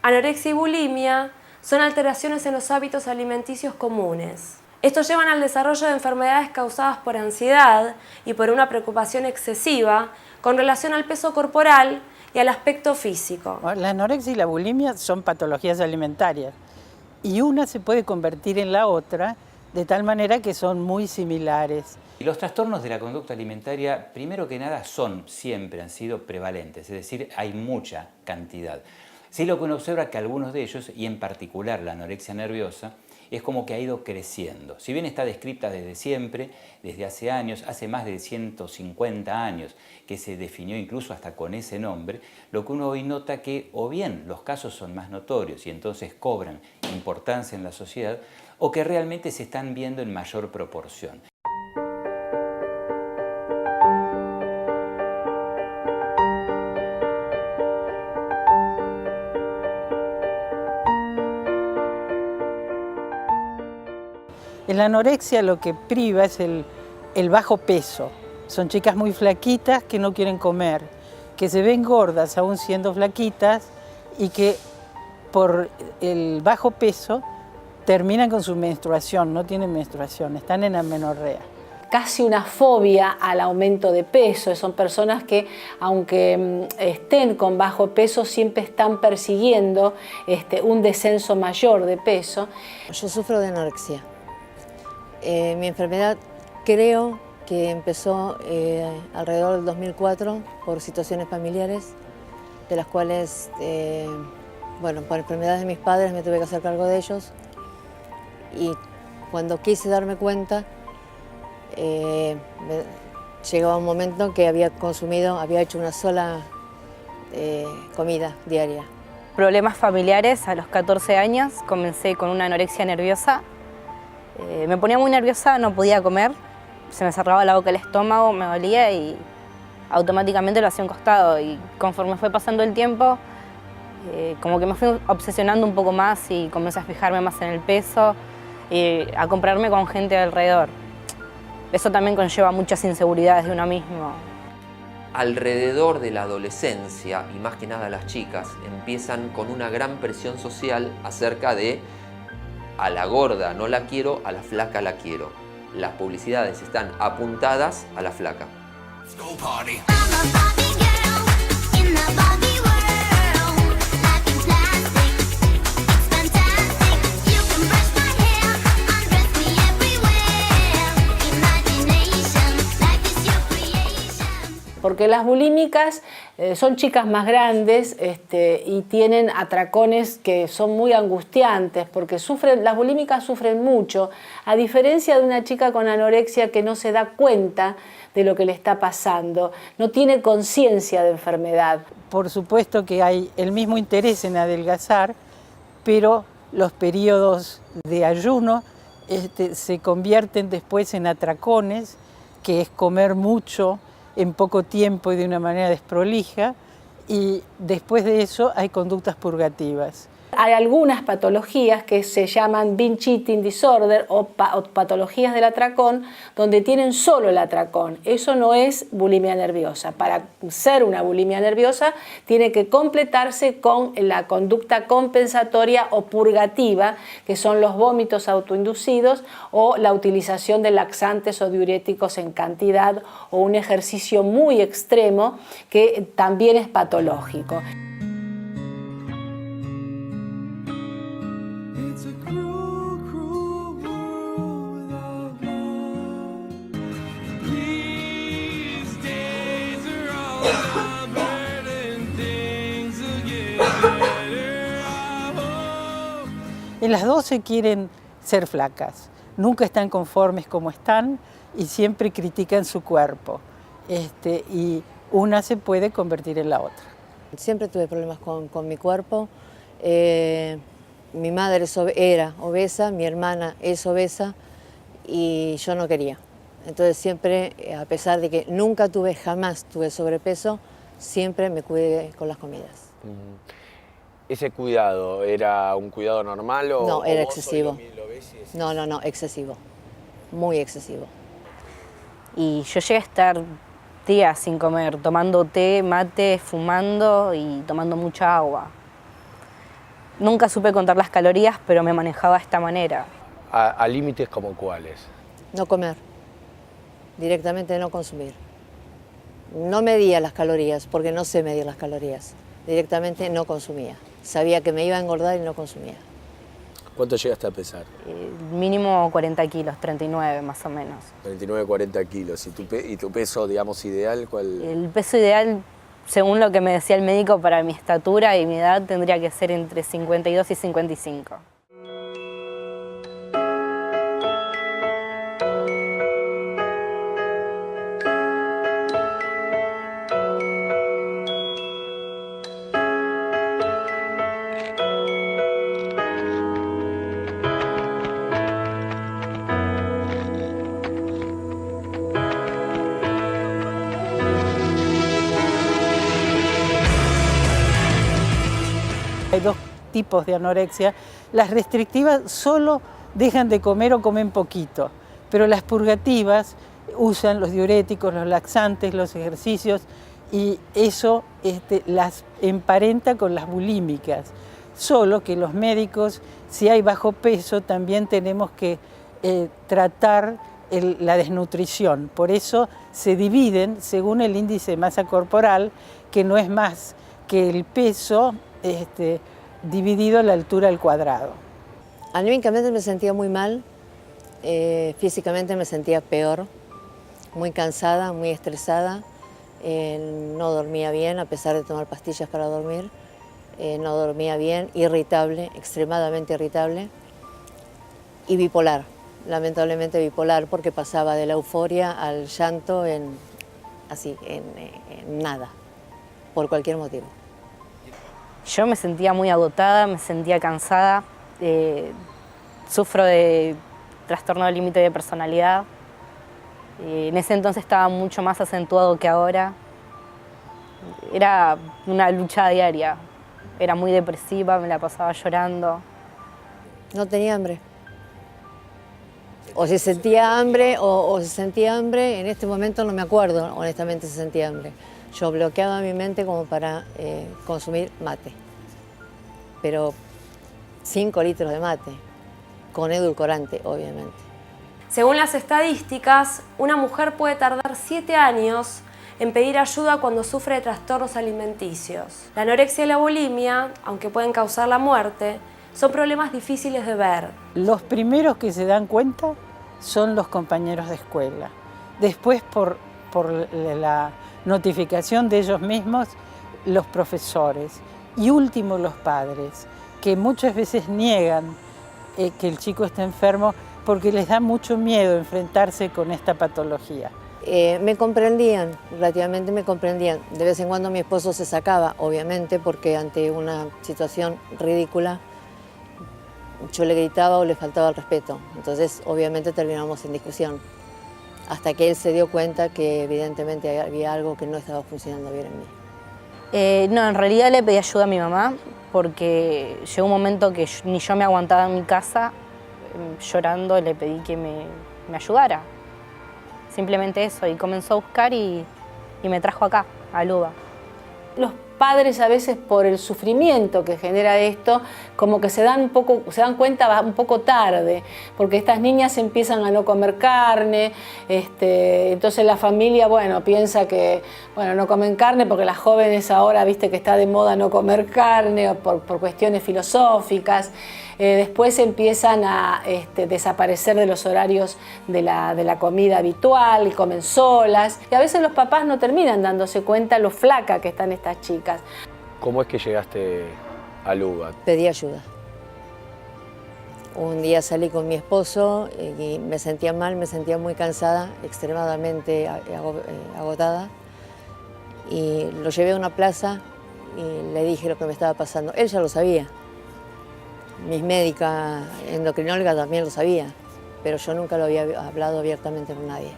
Anorexia y bulimia son alteraciones en los hábitos alimenticios comunes. Estos llevan al desarrollo de enfermedades causadas por ansiedad y por una preocupación excesiva con relación al peso corporal y al aspecto físico. La anorexia y la bulimia son patologías alimentarias y una se puede convertir en la otra de tal manera que son muy similares. Y los trastornos de la conducta alimentaria, primero que nada, siempre han sido prevalentes, es decir, hay mucha cantidad. Sí, lo que uno observa es que algunos de ellos, y en particular la anorexia nerviosa, es como que ha ido creciendo. Si bien está descrita desde siempre, desde hace años, hace más de 150 años que se definió incluso hasta con ese nombre, lo que uno hoy nota que o bien los casos son más notorios y entonces cobran importancia en la sociedad, o que realmente se están viendo en mayor proporción. En la anorexia lo que priva es el bajo peso. Son chicas muy flaquitas que no quieren comer, que se ven gordas aún siendo flaquitas y que por el bajo peso terminan con su menstruación, no tienen menstruación, están en amenorrea. Casi una fobia al aumento de peso. Son personas que, aunque estén con bajo peso, siempre están persiguiendo un descenso mayor de peso. Yo sufro de anorexia. Mi enfermedad creo que empezó alrededor del 2004 por situaciones familiares, de las cuales, bueno, por enfermedades de mis padres me tuve que hacer cargo de ellos. Y cuando quise darme cuenta, llegaba un momento que había hecho una sola comida diaria. Problemas familiares, a los 14 años comencé con una anorexia nerviosa. Me ponía muy nerviosa, no podía comer, se me cerraba la boca, el estómago, me dolía y automáticamente lo hacía a un costado. Y conforme fue pasando el tiempo, como que me fui obsesionando un poco más y comencé a fijarme más en el peso, a compararme con gente alrededor. Eso también conlleva muchas inseguridades de uno mismo. Alrededor de la adolescencia, y más que nada las chicas, empiezan con una gran presión social acerca de a la gorda no la quiero, a la flaca la quiero. Las publicidades están apuntadas a la flaca. Porque las bulímicas son chicas más grandes y tienen atracones que son muy angustiantes, porque las bulímicas sufren mucho, a diferencia de una chica con anorexia que no se da cuenta de lo que le está pasando, no tiene conciencia de enfermedad. Por supuesto que hay el mismo interés en adelgazar, pero los periodos de ayuno se convierten después en atracones, que es comer mucho en poco tiempo y de una manera desprolija, y después de eso hay conductas purgativas. Hay algunas patologías que se llaman binge eating disorder o patologías del atracón, donde tienen solo el atracón. Eso no es bulimia nerviosa. Para ser una bulimia nerviosa tiene que completarse con la conducta compensatoria o purgativa, que son los vómitos autoinducidos o la utilización de laxantes o diuréticos en cantidad o un ejercicio muy extremo que también es patológico. Y las dos se quieren ser flacas, nunca están conformes como están y siempre critican su cuerpo. Y una se puede convertir en la otra. Siempre tuve problemas con mi cuerpo. Mi madre era obesa, mi hermana es obesa y yo no quería. Entonces siempre, a pesar de que jamás tuve sobrepeso, siempre me cuidé con las comidas. ¿Ese cuidado era un cuidado normal o no, era vos excesivo? Lo ves y No, excesivo, muy excesivo. Y yo llegué a estar días sin comer, tomando té, mate, fumando y tomando mucha agua. Nunca supe contar las calorías, pero me manejaba de esta manera. ¿A límites como cuáles? No comer, directamente no consumir. No medía las calorías, porque no sé medir las calorías. Directamente no consumía. Sabía que me iba a engordar y no consumía. ¿Cuánto llegaste a pesar? Mínimo 40 kilos, 39 más o menos. 39, 40 kilos. ¿Y tu peso, digamos, ideal cuál? El peso ideal, según lo que me decía el médico, para mi estatura y mi edad, tendría que ser entre 52 y 55. Hay dos tipos de anorexia. Las restrictivas solo dejan de comer o comen poquito, pero las purgativas usan los diuréticos, los laxantes, los ejercicios, y eso las emparenta con las bulímicas. Solo que los médicos, si hay bajo peso, también tenemos que tratar la desnutrición. Por eso se dividen según el índice de masa corporal, que no es más que el peso dividido la altura al cuadrado. Anímicamente me sentía muy mal, físicamente me sentía peor, muy cansada, muy estresada, no dormía bien a pesar de tomar pastillas para dormir, no dormía bien, irritable, extremadamente irritable y bipolar, lamentablemente bipolar, porque pasaba de la euforia al llanto en nada, por cualquier motivo. Yo me sentía muy agotada, me sentía cansada, sufro de trastorno de límite de personalidad. En ese entonces estaba mucho más acentuado que ahora. Era una lucha diaria, era muy depresiva, me la pasaba llorando. No tenía hambre. O se sentía hambre o se sentía hambre, en este momento no me acuerdo, honestamente, si sentía hambre. Yo bloqueaba mi mente como para consumir mate, pero 5 litros de mate, con edulcorante, obviamente. Según las estadísticas, una mujer puede tardar 7 años en pedir ayuda cuando sufre de trastornos alimenticios. La anorexia y la bulimia, aunque pueden causar la muerte, son problemas difíciles de ver. Los primeros que se dan cuenta son los compañeros de escuela. Después, por la notificación de ellos mismos, los profesores. Y último, los padres, que muchas veces niegan que el chico está enfermo porque les da mucho miedo enfrentarse con esta patología. Me comprendían, relativamente me comprendían. De vez en cuando mi esposo se sacaba, obviamente, porque ante una situación ridícula yo le gritaba o le faltaba el respeto. Entonces, obviamente, terminamos en discusión. Hasta que él se dio cuenta que evidentemente había algo que no estaba funcionando bien en mí. No, en realidad le pedí ayuda a mi mamá porque llegó un momento que ni yo me aguantaba en mi casa, llorando, le pedí que me ayudara. Simplemente eso, y comenzó a buscar y me trajo acá, a Luba. Los padres a veces, por el sufrimiento que genera esto, como que se dan cuenta un poco tarde, porque estas niñas empiezan a no comer carne, entonces la familia, bueno, piensa que, bueno, no comen carne porque las jóvenes ahora, viste que está de moda no comer carne, por cuestiones filosóficas. Después empiezan a desaparecer de los horarios de la comida habitual y comen solas. Y a veces los papás no terminan dándose cuenta lo flaca que están estas chicas. ¿Cómo es que llegaste a Luba? Pedí ayuda. Un día salí con mi esposo y me sentía mal, me sentía muy cansada, extremadamente agotada. Y lo llevé a una plaza y le dije lo que me estaba pasando. Él ya lo sabía. Mi médica endocrinóloga también lo sabía, pero yo nunca lo había hablado abiertamente con nadie.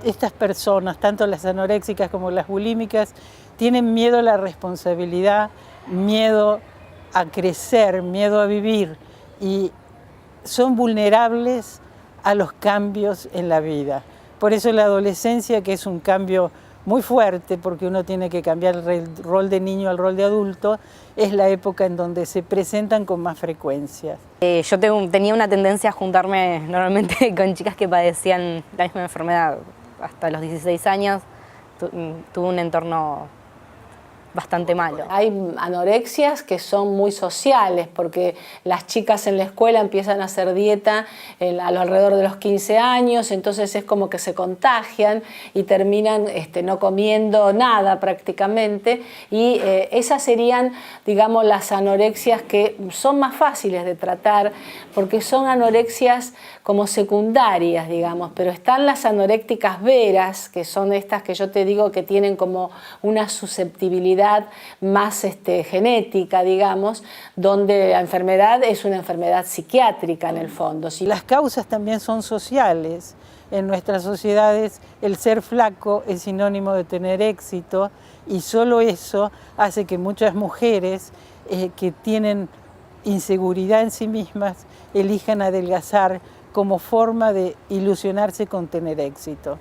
estas personas, tanto las anoréxicas como las bulímicas, tienen miedo a la responsabilidad, miedo a crecer, miedo a vivir y son vulnerables a los cambios en la vida. Por eso la adolescencia, que es un cambio muy fuerte, porque uno tiene que cambiar el rol de niño al rol de adulto, es la época en donde se presentan con más frecuencia. Yo tenía una tendencia a juntarme normalmente con chicas que padecían la misma enfermedad. Hasta los 16 años tuve un entorno bastante malo. Hay anorexias que son muy sociales, porque las chicas en la escuela empiezan a hacer dieta alrededor de los 15 años, entonces es como que se contagian y terminan no comiendo nada prácticamente, y esas serían, digamos, las anorexias que son más fáciles de tratar, porque son anorexias como secundarias, digamos, pero están las anorécticas veras, que son estas que yo te digo que tienen como una susceptibilidad más genética, digamos, donde la enfermedad es una enfermedad psiquiátrica en el fondo. Las causas también son sociales. En nuestras sociedades el ser flaco es sinónimo de tener éxito y solo eso hace que muchas mujeres que tienen inseguridad en sí mismas elijan adelgazar como forma de ilusionarse con tener éxito.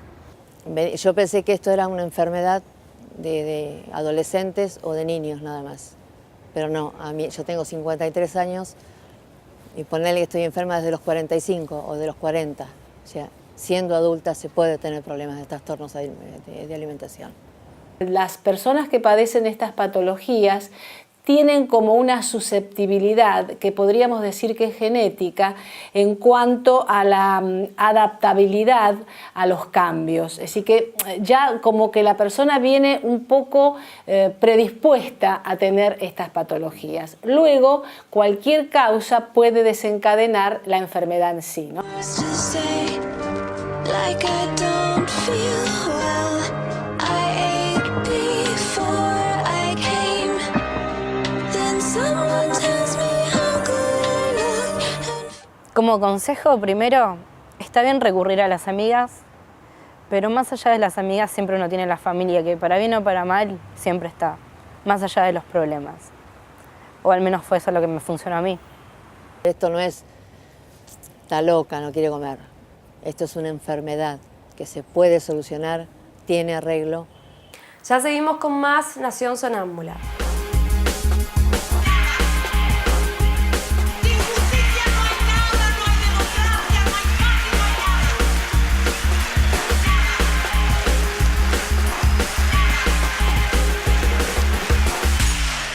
Yo pensé que esto era una enfermedad de adolescentes o de niños nada más, pero no, yo tengo 53 años y ponerle que estoy enferma desde los 45 o de los 40, o sea, siendo adulta se puede tener problemas de trastornos de alimentación. Las personas que padecen estas patologías tienen como una susceptibilidad que podríamos decir que es genética en cuanto a la adaptabilidad a los cambios. Así que ya como que la persona viene un poco predispuesta a tener estas patologías. Luego, cualquier causa puede desencadenar la enfermedad en sí, ¿no? Como consejo, primero, está bien recurrir a las amigas, pero más allá de las amigas siempre uno tiene la familia, que para bien o para mal siempre está, más allá de los problemas. O al menos fue eso lo que me funcionó a mí. Esto no es, está loca, no quiere comer. Esto es una enfermedad que se puede solucionar, tiene arreglo. Ya seguimos con más Nación Sonámbula.